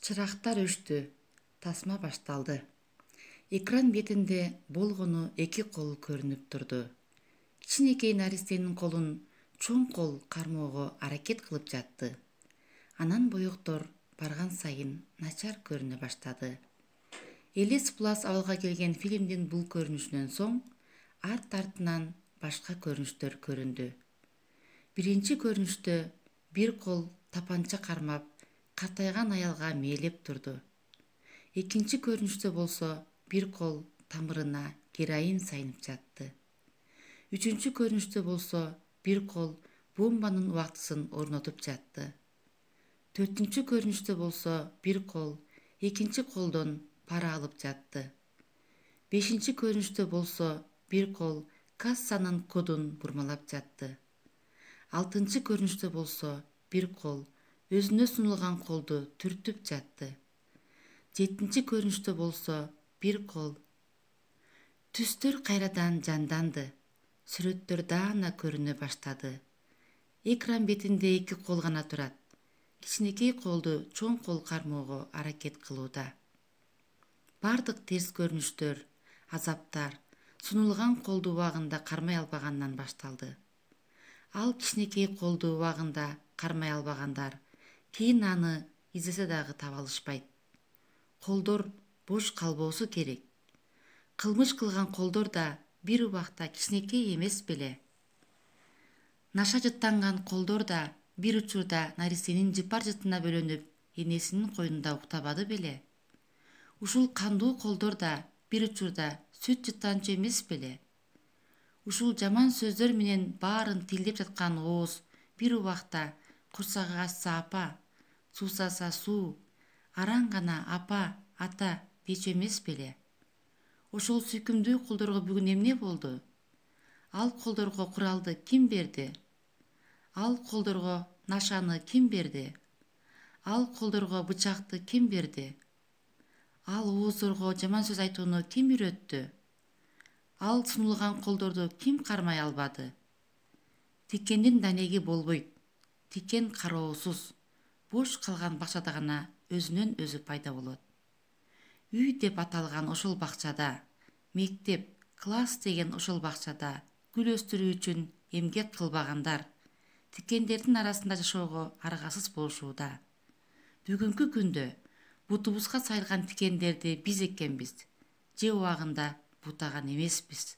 Чырактар өчтү, тасма башталды. Экран бетинде болгону эки кол көрүнүп турду. Кичинекей наристенин колун чоң кол кармоого аракет кылып жатты. Анан боектор барган сайын начар көрүнө баштады. Элис Плас абалга келген фильмдин бул көрүнүшүнөн соң арт-артынан башка көрүнүштөр көрүндү. Биринчи көрүнүштө бир кол тапанча кармап, картайган аялга мээлеп турду. Экинчи көрүнүштө болсо бир кол тамырына героин сайынып жатты. Үчүнчү көрүнүштө болсо бир кол бомбанын убактысын орнотуп жатты. Төртүнчү көрүнүштө болсо бир кол экинчи колдон пара алып жатты. Бешинчи көрүнүштө болсо бир кол кассанын кодун бурмалап жатты. Алтынчы көрүнүштө болсо бир кол өзүнө сунулган колду түртүп жатты. Жетинчи көрүнүштө болсо бир кол. Түстөр кайрадан жанданды. Сүрөттөр даана көрүнө баштады. Экран бетинде эки кол гана турат. Кичинекей колду чоң кол кармоого аракет кылууда. Бардык терс көрүнүштөр, азаптар сунулган колду убагында кармай албагандан башталды. Ал кичинекей колду убагында кармай албагандар кийин аны издесе дагы таба алышпайт. Колдор бош калбоосу керек. Кылмыш кылган колдор да бир убакта кичинекей эмес беле? Наша жыттанган колдор да бир учурда наристенин жыпар жытына бөлөнүп, энесинин койнунда уктабады беле? Ушул кандуу колдор да бир учурда сүт жыттанчу эмес беле? Ушул жаман сөздөр менен баарын тилдеп жаткан ооз бир убакта курсагы ачса апа, суусаса суу, араң гана апа, ата дечү эмес беле? Ошол сүйкүмдүү колдорго бүгүн эмне болду? Ал колдорго куралды ким берди? Ал колдорго нашаны ким берди? Ал колдорго бычакты ким берди? Ал ооздорго жаман сөз айтууну ким үйрөттү? Ал сунулган колдорду ким кармай албады? Тикендин данеги болбойт. Тикен кароосуз, бош калган бакчада гана өзүнөн өзү пайда болот. Үй деп аталган ошол бакчада, мектеп, класс деген ошол бакчада гүл өстүрүү үчүн эмгек кылбагандар тикендердин арасында жашоого аргасыз болушууда. Бүгүнкү күндө бутубузга сайылган тикендерди биз эккенбиз, же убагында бутаган эмеспиз.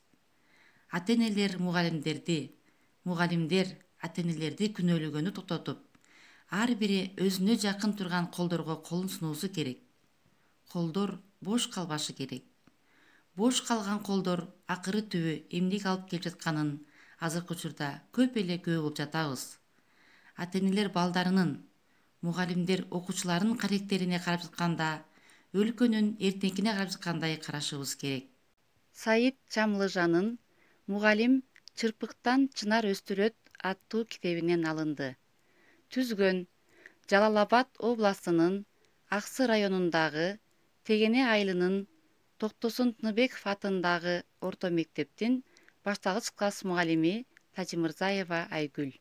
Ата-энелер мугалимдер ата-энелерди күнөөлөгөнү токтотуп, ар бири өзүнө жакын турган колдорго колун сунуусу керек. Колдор бош калбашы керек. Бош калган колдор акыры түбү эмнеге алып келип жатканын азыркы учурда көп эле күбө болуп жатабыз. Ата-энелер балдарынын, мугалимдер окуучуларынын карактерине карап жатканда, өлкөнүн эртеңкине карап жаткандай карашыбыз керек. Саид Жамлыжанын «Мугалим чырпыктан чынар өстүрөт» аттуу китебинен алынды. Түзгөн Жалал-Абад областынын Аксы районундагы Тегене айылынын Токтосун Тыныбеков атындагы орто мектептин башталгыч класс мугалими Тажимырзаева Айгүл.